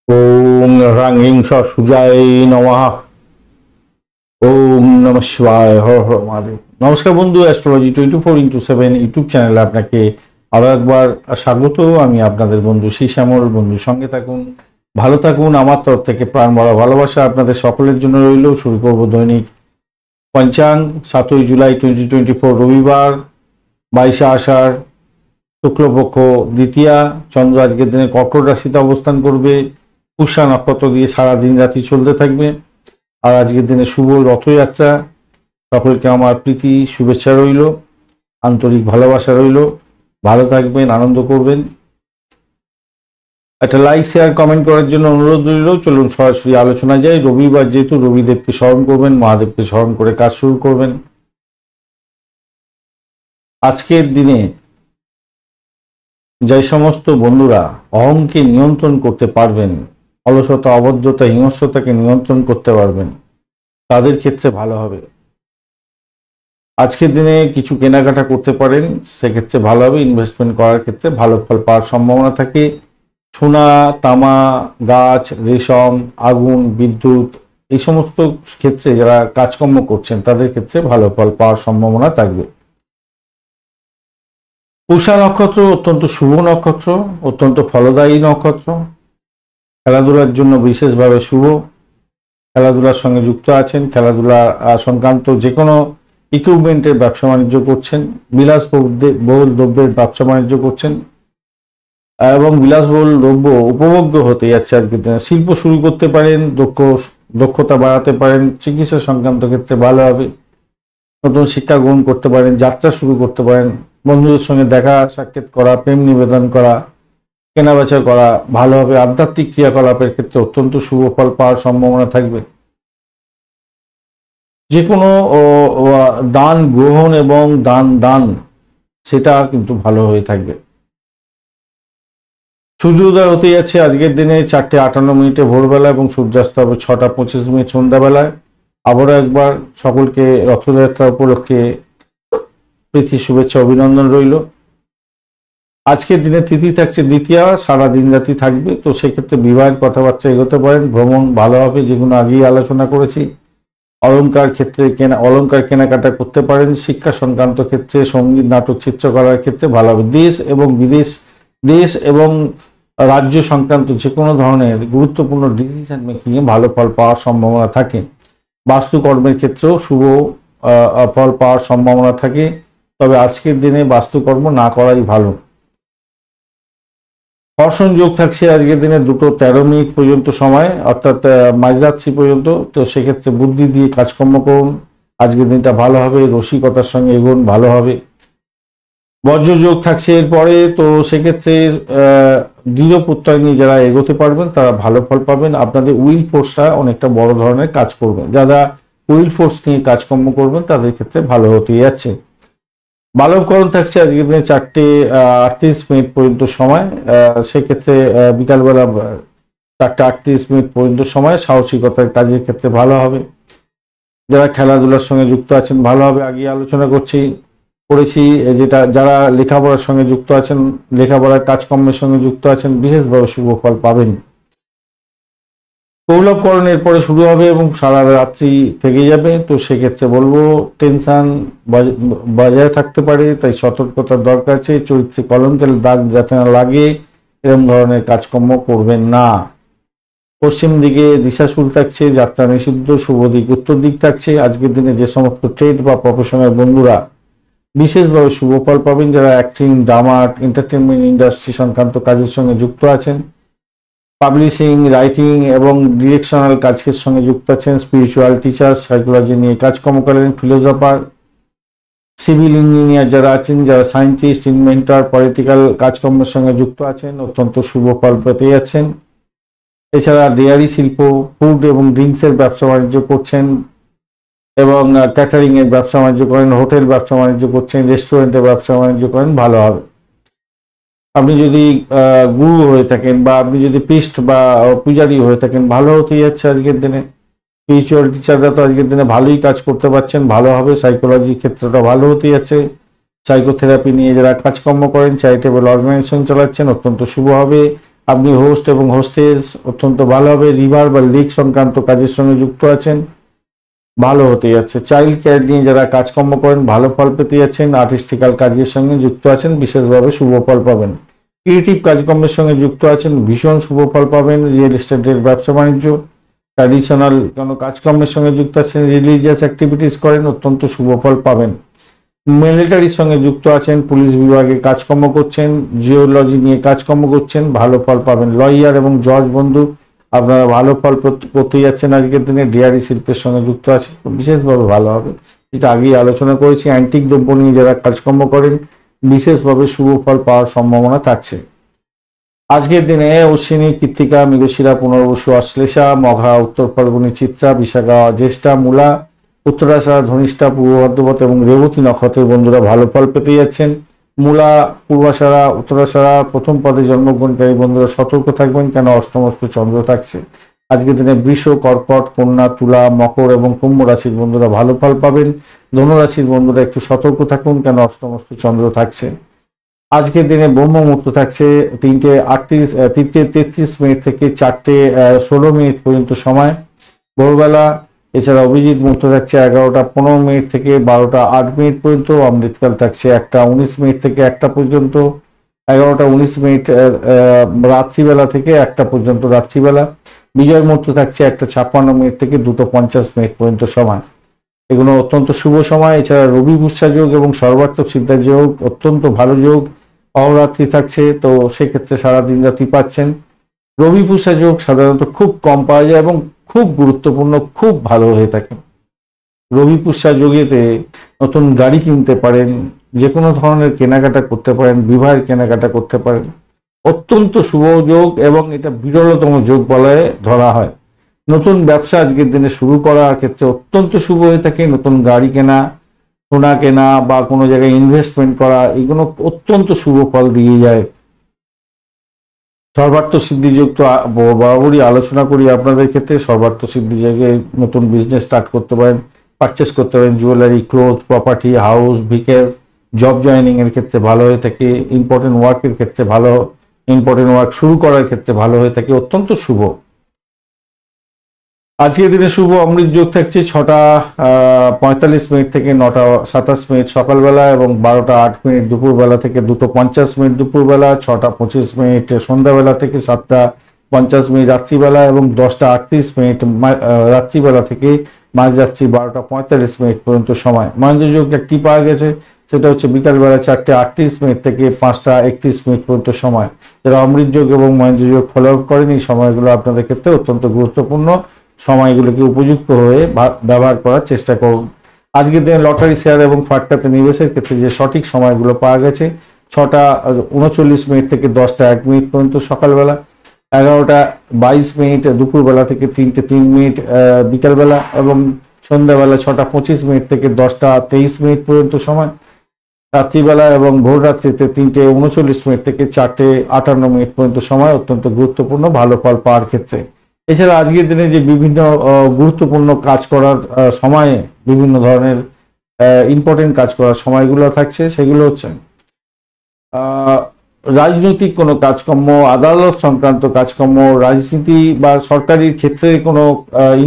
ওম হ্রাং সুজায় নমঃ। ওম নমঃ শিবায়। হর হর মহাদেব। নমস্কার বন্ধু, অ্যাস্ট্রোলজি 24x7 ইউটিউব চ্যানেলে আপনাকে আরো একবার স্বাগত। আমি আপনাদের বন্ধু শ্রী শ্যামল। বন্ধুর সঙ্গে থাকুন, ভালো থাকুন। আমার তরফ থেকে প্রাণ ভরা ভালোবাসা আপনাদের সকলের জন্য রইল। শুরু করব দৈনিক পঞ্চাঙ্গ। 7ই জুলাই 2024 রবিবার, 22শে আষাঢ়, শুক্লপক্ষ দ্বিতীয়া। চন্দ্র আজকের দিনে কর্কট রাশিতে অবস্থান করবে। পুষ্যা নক্ষত্র দিয়ে সারা দিন রাতি চলতে থাকবে। আর আজকের দিনে শুভ রথযাত্রা। সকলকে আমার প্রীতি শুভেচ্ছা রইল, আন্তরিক ভালোবাসা রইল। ভালো থাকবেন, আনন্দ করবেন। একটা লাইক, শেয়ার, কমেন্ট করার জন্য অনুরোধ রইল। চলুন সরাসরি আলোচনা যাই। রবিবার যেহেতু, রবিদেবকে স্মরণ করবেন, মহাদেবকে স্মরণ করে কাজ শুরু করবেন। আজকের দিনে যে সমস্ত বন্ধুরা অহংকে নিয়ন্ত্রণ করতে পারবেন, অলসতা, অবদ্ধতা, হিংস্রতাকে নিয়ন্ত্রণ করতে পারবেন, তাদের ক্ষেত্রে ভালো হবে। আজকের দিনে কিছু কেনাকাটা করতে পারেন, সেক্ষেত্রে ভালো হবে। ইনভেস্টমেন্ট করার ক্ষেত্রে ভালো ফল পাওয়ার সম্ভাবনা থাকে। সোনা, তামা, গাছ, রেশম, আগুন, বিদ্যুৎ, এই সমস্ত ক্ষেত্রে যারা কাজকর্ম করছেন তাদের ক্ষেত্রে ভালো ফল পাওয়ার সম্ভাবনা থাকবে। পুষা নক্ষত্র অত্যন্ত শুভ নক্ষত্র, অত্যন্ত ফলদায়ী নক্ষত্র। খেলাধুলার জন্য বিশেষভাবে শুভ। খেলাধুলার সঙ্গে যুক্ত আছেন, খেলাধুলা সংক্রান্ত যে কোনো ইকুইপমেন্টের ব্যবসা বাণিজ্য করছেন, বিলাসবহুল দ্রব্যের ব্যবসা বাণিজ্য করছেন এবং বিলাসবহুল দ্রব্য উপভোগ্য হতে যাচ্ছে আজকের দিনে। শিল্প শুরু করতে পারেন, দক্ষতা বাড়াতে পারেন, চিকিৎসা সংক্রান্ত ক্ষেত্রে ভালো হবে। নতুন শিক্ষা গ্রহণ করতে পারেন, যাত্রা শুরু করতে পারেন, বন্ধুদের সঙ্গে দেখা সাক্ষাৎ করা, প্রেম নিবেদন করা, কেনাবেচা করা ভালো হবে। আধ্যাত্মিক ক্রিয়াকলাপের ক্ষেত্রে অত্যন্ত শুভ ফল পাওয়ার সম্ভাবনা থাকবে। যে কোনো দান গ্রহণ এবং দান সেটা কিন্তু ভালো হয়ে থাকবে। সূর্যোদয় হতে যাচ্ছে আজকের দিনে 4:58 ভোরবেলা এবং সূর্যাস্ত হবে 6:25 সন্ধ্যাবেলায়। আবারও একবার সকলকে রথযাত্রা উপলক্ষে প্রীতি শুভেচ্ছা অভিনন্দন রইল। আজকের দিনে তিথি থাকছে দ্বিতীয়া, সারা দিন রাতি থাকবে। তো সেক্ষেত্রে বিবাহের কথাবার্তা এগোতে পারেন, ভ্রমণ ভালো হবে, যেগুলো আগেই আলোচনা করেছি। অলংকার কেনাকাটা করতে পারেন। শিক্ষা সংক্রান্ত ক্ষেত্রে, সঙ্গীত, নাটক, চিত্রকলার ক্ষেত্রে ভালো হবে। দেশ এবং রাজ্য সংক্রান্ত যে কোনো ধরনের গুরুত্বপূর্ণ ডিসিশন মেকিংয়ে ভালো ফল পাওয়ার সম্ভাবনা থাকে। বাস্তুকর্মের ক্ষেত্রেও শুভ ফল পাওয়ার সম্ভাবনা থাকে, তবে আজকের দিনে বাস্তুকর্ম না করাই ভালো। কর্ষণ যোগ থাকছে আজকের দিনে 2:13 পর্যন্ত সময়, অর্থাৎ মাঝরাত্রি পর্যন্ত। তো সেক্ষেত্রে বুদ্ধি দিয়ে কাজকর্ম করুন, আজকের দিনটা ভালো হবে। রসিকতার সঙ্গে এগোন, ভালো হবে। বজ্র যোগ থাকছে এরপরে, তো সেক্ষেত্রে দৃঢ় প্রত্যয় নিয়ে যারা এগোতে পারবেন তারা ভালো ফল পাবেন। আপনাদের উইল ফোর্সটা অনেকটা বড় ধরনের কাজ করবেন। যারা উইল ফোর্স নিয়ে কাজকর্ম করবেন তাদের ক্ষেত্রে ভালো হতে যাচ্ছে। বালবকরণ থাকছে আজকের দিনে 4:38 পর্যন্ত সময়। সেক্ষেত্রে বিকালবেলা 4:38 পর্যন্ত সময় সাহসিকতার কাজের ক্ষেত্রে ভালো হবে। যারা খেলাধুলার সঙ্গে যুক্ত আছেন ভালো হবে। আগে আলোচনা করেছি যেটা যারা লেখাপড়ার সঙ্গে যুক্ত আছেন, লেখাপড়ার কাজকর্মের সঙ্গে যুক্ত আছেন, বিশেষভাবে শুভ ফল পাবেন। কৌলভকরণের পরে শুরু হবে এবং সারা রাত্রি থেকে যাবে। তো সেক্ষেত্রে বলবো টেনশন বজায় থাকতে পারে, তাই সতর্কতার দরকার আছে। চরিত্রে কলঙ্কের দাগ যাতে না লাগে এরকম ধরনের কাজকর্ম করবেন না। পশ্চিম দিকে দিশাশুল থাকছে, যাত্রা নিষিদ্ধ। শুভ দিক উত্তর দিক থাকছে। আজকের দিনে যে সমস্ত ট্রেড বা প্রফেশনাল বন্ধুরা বিশেষভাবে শুভ ফল পাবেন, যারা অ্যাক্টিং, ড্রামা, এন্টারটেনমেন্ট ইন্ডাস্ট্রি সংক্রান্ত কাজের সঙ্গে যুক্ত আছেন, পাবলিশিং, রাইটিং এবং ডিরেকশনাল কাজের সঙ্গে যুক্ত আছেন, স্পিরিচুয়াল টিচার, সাইকোলজি নিয়ে কাজকর্ম করেন, ফিলোসফার, সিভিল ইঞ্জিনিয়ার যারা আছেন, যারা সায়েন্টিস্ট, ইনভেন্টর, পলিটিক্যাল কাজকর্মের সঙ্গে যুক্ত আছেন, অত্যন্ত শুভ ফল পেতে যাচ্ছেন। এছাড়া ডেয়ারি শিল্প, ফুড এবং ড্রিঙ্কসের ব্যবসা বাণিজ্য করছেন এবং ক্যাটারিং এর ব্যবসা বাণিজ্য করেন, হোটেল ব্যবসা বাণিজ্য করছেন, রেস্টুরেন্টের ব্যবসা বাণিজ্য করেন, ভালো হবে। আপনি যদি গুরু হয়ে থাকেন বা আপনি যদি পিস্ট বা পূজারী হয়ে থাকেন ভালো হতে যাচ্ছে আজকের দিনে। স্পিরিচুয়াল টিচাররা তো আজকের দিনে ভালোই কাজ করতে পারছেন, ভালো হবে। সাইকোলজি ক্ষেত্রটা ভালো হতে যাচ্ছে। সাইকোথেরাপি নিয়ে যারা কাজকর্ম করেন, চ্যারিটেবল অর্গানাইজেশন চালাচ্ছেন, অত্যন্ত শুভ হবে। আপনি হোস্ট এবং হোস্টেস অত্যন্ত ভালো হবে। রিভার বা লেক সংক্রান্ত কাজের সঙ্গে যুক্ত আছেন, ভালো হতে যাচ্ছে। চাইল্ড কেয়ার নিয়ে যারা কাজকর্ম করেন ভালো ফল পেতে যাচ্ছেন। আর্টিস্টিক্যাল কাজের সঙ্গে যুক্ত আছেন, বিশেষভাবে শুভ ফল পাবেন। ক্রিয়েটিভ কাজকর্মের সঙ্গে যুক্ত আছেন, ভীষণ শুভ ফল পাবেন। রিয়েল এস্টেটের ব্যবসা বাণিজ্য, ট্র্যাডিশনাল কোনো কাজকর্মের সঙ্গে যুক্ত আছেন, রিলিজিয়াস অ্যাক্টিভিটিস করেন, অত্যন্ত শুভ ফল পাবেন। মিলিটারির সঙ্গে যুক্ত আছেন, পুলিশ বিভাগে কাজকর্ম করছেন, জিওলজি নিয়ে কাজকর্ম করছেন, ভালো ফল পাবেন। লয়ার এবং জজ বন্ধু আপনারা ভালো ফল করতে যাচ্ছেন আজকের দিনে। ডিয়ারি শিল্পের সঙ্গে যুক্ত আছেন, বিশেষভাবে ভালো হবে, এটা আগেই আলোচনা করেছি। অ্যান্টিক দ্রব্য নিয়ে যারা কাজকর্ম করেন বিশেষভাবে শুভ ফল পাওয়ার সম্ভাবনা থাকছে আজকের দিনে। অশ্বিনী, কৃত্তিকা, মৃগশিরা, পুনর্বসু, অশ্লেষা, মঘা, উত্তর ফাল্গুনী, চিত্রা, বিশাখা, জ্যেষ্ঠা, মূলা, উত্তরাষাঢ়া, ধনিষ্ঠা, পূর্ব ভাদ্রপদ এবং রেবতী নক্ষত্রের বন্ধুরা ভালো ফল পেতে যাচ্ছেন। মূলা, পূর্বাষাঢ়া, উত্তরাষাঢ়া প্রথম পদে জন্মগ্রহণকারী বন্ধুরা সতর্ক থাকবেন, কেন অষ্টমস্ত চন্দ্র থাকছে আজকের দিনে। বৃষ, কর্কট, কন্যা, তুলা, মকর এবং কুম্ভ রাশির বন্ধুরা ভালো ফল পাবেন। ধনুরাশির বন্ধুরা একটু সতর্ক থাকুন, কেন অষ্টমস্ত চন্দ্র থাকছে আজকের দিনে। ব্রহ্ম মুহূর্ত থাকছে 3:33 থেকে 4:16 পর্যন্ত সময় ভোরবেলা। এছাড়া অভিজিৎ মুহূর্ত থাকছে 11:15 থেকে 12:08 পর্যন্ত। অমৃতকাল থাকছে 1:19 থেকে 1টা পর্যন্ত। 11:19 রাত্রিবেলা থেকে 1টা পর্যন্ত রাত্রিবেলা। বিজয় মুহূর্ত থাকছে 1:56 থেকে 2:50 পর্যন্ত সময়। এগুলো অত্যন্ত শুভ সময়। এছাড়া রবি পুষ্যা যোগ এবং সর্বাত্মক সিদ্ধার যোগ অত্যন্ত ভালো যোগ। অহরাত্রি থাকছে, তো সেক্ষেত্রে সারাদিন রাত্রি পাচ্ছেন। রবি পুষ্যা যোগ সাধারণত খুব কম পাওয়া যায় এবং খুব গুরুত্বপূর্ণ, খুব ভালো হয়ে থাকে। রবি পুষ্যা যোগেতে নতুন গাড়ি কিনতে পারেন, যে কোনো ধরনের কেনাকাটা করতে পারেন, বিবাহের কেনাকাটা করতে পারেন, অত্যন্ত শুভ যোগ এবং এটা বিরলতম যোগ বলে ধরা হয়। নতুন ব্যবসা আজকের দিনে শুরু করার ক্ষেত্রে অত্যন্ত শুভ হয়ে থাকে। নতুন গাড়ি কেনা, সোনা কেনা বা কোনো জায়গায় ইনভেস্টমেন্ট করা, এগুলো অত্যন্ত শুভ ফল দিয়ে যায়। সর্বার্থ সিদ্ধি যোগ তো বরাবরই আলোচনা করি আপনাদের ক্ষেত্রে। সর্বার্থ সিদ্ধি জায়গায় নতুন বিজনেস স্টার্ট করতে পারেন, পারচেস করতে পারেন, jewellery, cloth, property, house, ভিকেল, job joining এর ক্ষেত্রে ভালো হয়ে থাকে। ইম্পর্টেন্ট ওয়ার্কের ক্ষেত্রে ভালো, ইম্পর্টেন্ট ওয়ার্ক শুরু করার ক্ষেত্রে ভালো হয়ে থাকে, অত্যন্ত শুভ। আজকের দিনে শুভ অমৃত যোগ থাকছে 6:45 থেকে 9:27 সকালবেলা এবং 12:08 দুপুরবেলা থেকে 2:50 দুপুরবেলা। 6:25 সন্ধ্যাবেলা থেকে 7:50 রাত্রিবেলা এবং 10:38 রাত্রিবেলা থেকে মাঝরাত্রি 12:45 পর্যন্ত সময়। মহেন্দ্র যোগ একটি পাওয়া গেছে, সেটা হচ্ছে বিকালবেলা 4:38 থেকে 5:31 পর্যন্ত সময়। যারা অমৃত যোগ এবং মহেন্দ্র যোগ ফলো আপ করেন, এই সময়গুলো আপনাদের ক্ষেত্রে অত্যন্ত গুরুত্বপূর্ণ। সময়গুলোকে উপযুক্ত হয়ে ব্যবহার করার চেষ্টা করুন। আজকের দিনে লটারি, শেয়ার এবং ফাটকাতে নিবেশের ক্ষেত্রে যে সঠিক সময়গুলো পাওয়া গেছে, 6:39 থেকে 10:01 পর্যন্ত সকালবেলা। 11:22 দুপুরবেলা থেকে 3:03 বিকালবেলা এবং সন্ধ্যাবেলা 6:25 থেকে 10:23 পর্যন্ত সময়। রাত্রিবেলা এবং ভোর রাত্রিতে 3:39 থেকে 4:58 পর্যন্ত সময় অত্যন্ত গুরুত্বপূর্ণ ভালো ফল পাওয়ার ক্ষেত্রে। এছাড়া আজকের দিনে যে বিভিন্ন গুরুত্বপূর্ণ কাজ করার সময়ে, বিভিন্ন ধরনের ইম্পর্টেন্ট কাজ করার সময়গুলো থাকছে, সেগুলো হচ্ছে রাজনৈতিক কোনো কাজকর্ম, আদালত সংক্রান্ত কাজকর্ম, রাজনীতি বা সরকারি ক্ষেত্রে কোনো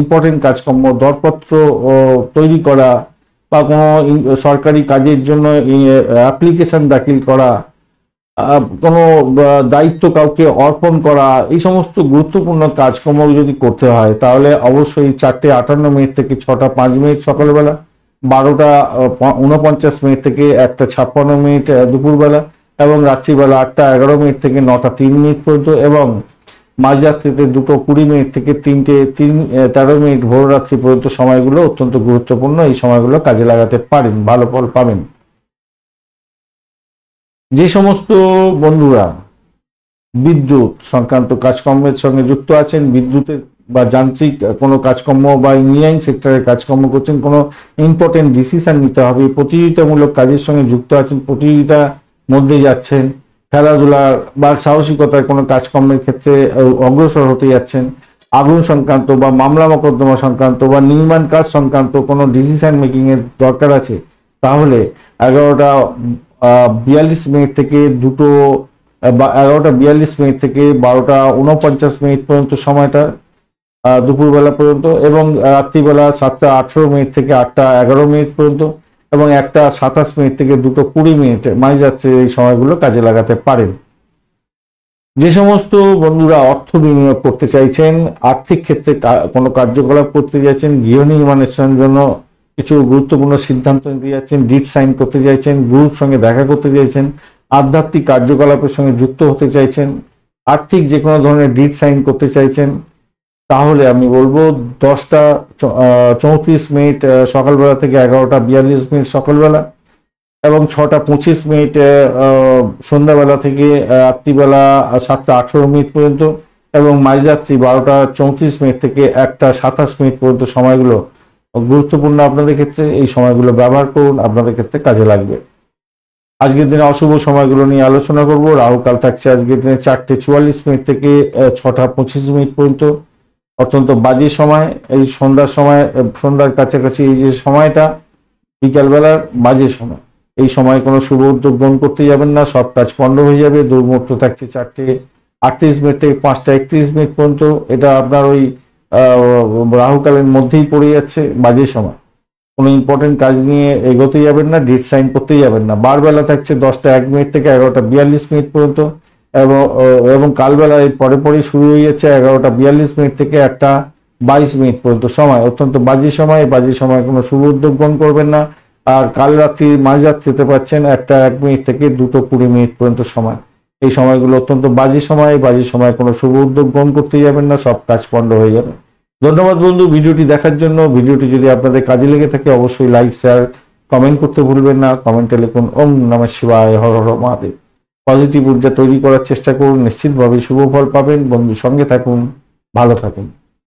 ইম্পর্টেন্ট কাজকর্ম, দরপত্র তৈরি করা বা কোনো সরকারি কাজের জন্য অ্যাপ্লিকেশন দাখিল করা, কোনো দায়িত্ব কাউকে অর্পণ করা, এই সমস্ত গুরুত্বপূর্ণ কাজকর্ম যদি করতে হয় তাহলে অবশ্যই 4:58 থেকে 6:05 সকালবেলা, 12:49 থেকে 1:56 দুপুরবেলা এবং রাত্রিবেলা 8:11 থেকে 9:03 পর্যন্ত এবং মাঝরাত্রিতে 2:20 থেকে 3:13 ভোর রাত্রি পর্যন্ত সময়গুলো অত্যন্ত গুরুত্বপূর্ণ। এই সময়গুলো কাজে লাগাতে পারেন, ভালো ফল পাবেন। যে সমস্ত বন্ধুরা বিদ্যুৎ সংক্রান্ত কাজকর্মের সঙ্গে যুক্ত আছেন, বিদ্যুতের বা যান্ত্রিক কোনো কাজকর্ম বা ইঞ্জিনিয়ারিং সেক্টরের কাজকর্ম করছেন, কোনো ইম্পর্টেন্ট ডিসিশন নিতে হবে, প্রতিযোগিতামূলক কাজের সঙ্গে যুক্ত আছেন, প্রতিযোগিতার মধ্যে যাচ্ছেন, খেলাধুলা বা সাহসিকতার কোনো কাজকর্মের ক্ষেত্রে অগ্রসর হতে যাচ্ছেন, আগুন সংক্রান্ত বা মামলা মোকদ্দমা সংক্রান্ত বা নির্মাণ কাজ সংক্রান্ত কোনো ডিসিশন মেকিং এর দরকার আছে, তাহলে 11:42 থেকে 11:42 থেকে 12:49 পর্যন্ত সময়টা দুপুরবেলা পর্যন্ত, এবং রাত্রিবেলা 7:18 থেকে 8:11 পর্যন্ত, এবং 1:27 থেকে 2:20 মাঝরাত্রে এই সময়গুলো কাজে লাগাতে পারেন। যে সমস্ত বন্ধুরা অর্থ বিনিয়োগ করতে চাইছেন, আর্থিক ক্ষেত্রে কোনো কার্যকলাপ করতে চাইছেন, গৃহ নির্মাণের জন্য কিছু গুরুত্বপূর্ণ সিদ্ধান্ত নিতে যাচ্ছেন, ডিড সাইন করতে চাইছেন, গুরুর সঙ্গে দেখা করতে চাইছেন, আধ্যাত্মিক কার্যকলাপের সঙ্গে যুক্ত হতে চাইছেন, আর্থিক যে কোনো ধরনের ডিড সাইন করতে চাইছেন, তাহলে আমি বলবো 10:34 সকালবেলা থেকে 11:42 সকালবেলা, এবং 6:25 সন্ধ্যাবেলা থেকে রাত্রিবেলা 7:18 পর্যন্ত, এবং মাঝরাত্রি 12:34 থেকে 1:27 পর্যন্ত সময়গুলো গুরুত্বপূর্ণ আপনাদের ক্ষেত্রে। এই সময়গুলো ব্যবহার করুন, আপনাদের ক্ষেত্রে কাজে লাগবে। আজকের দিনে অশুভ সময়গুলো নিয়ে আলোচনা করব। রাহুকাল থাকছে আজকের দিনে 4:44 থেকে 6:25 পর্যন্ত, অত্যন্ত বাজে সময়। এই সন্ধ্যার সময়, সন্ধ্যার কাছাকাছি এই যে সময়টা বিকালবেলার বাজে সময়, এই সময় কোনো শুভ উদ্যোগ গ্রহণ করতে যাবেন না, সব কাজ পণ্ড হয়ে যাবে। দুর্মুহূর্ত থাকছে 4:38 থেকে 5:31 পর্যন্ত, এটা আপনার ওই রাহুকালের মধ্যেই পড়ে যাচ্ছে, বাজে সময়। কোনো ইম্পর্টেন্ট কাজ নিয়ে এগোতে যাবেন না, ডেট সাইন করতে যাবেন না। বারবেলা থাকছে 10:01 থেকে 11:42 পর্যন্ত, এবং কালবেলা এর পরে শুরু হয়ে যাচ্ছে 11:42 থেকে 1:22 পর্যন্ত সময়, অত্যন্ত বাজে সময়। বাজে সময় কোনো শুভ উদ্যোগ গ্রহণ করবেন না। আর কাল রাত্রি মাঝরাত্রিতে পাচ্ছেন 1:01 থেকে 2:20 পর্যন্ত সময়। এই সময়গুলো অত্যন্ত বাজে সময়। বাজে সময় কোনো শুভ উদ্যোগ গ্রহণ করতে যাবেন না, সব কাজ পণ্ড হয়ে যাবে। ধন্যবাদ বন্ধু ভিডিওটি দেখার জন্য। ভিডিওটি যদি আপনাদের কাজে লেগে থাকে অবশ্যই লাইক, শেয়ার, কমেন্ট করতে ভুলবেন না। কমেন্টে লিখুন ওম নমঃ শিবায়, হর হর মহাদেব। পজিটিভ ঊর্জা তৈরি করার চেষ্টা করুন, নিশ্চিতভাবে শুভ ফল পাবেন। বন্ধু সঙ্গে থাকুন, ভালো থাকুন।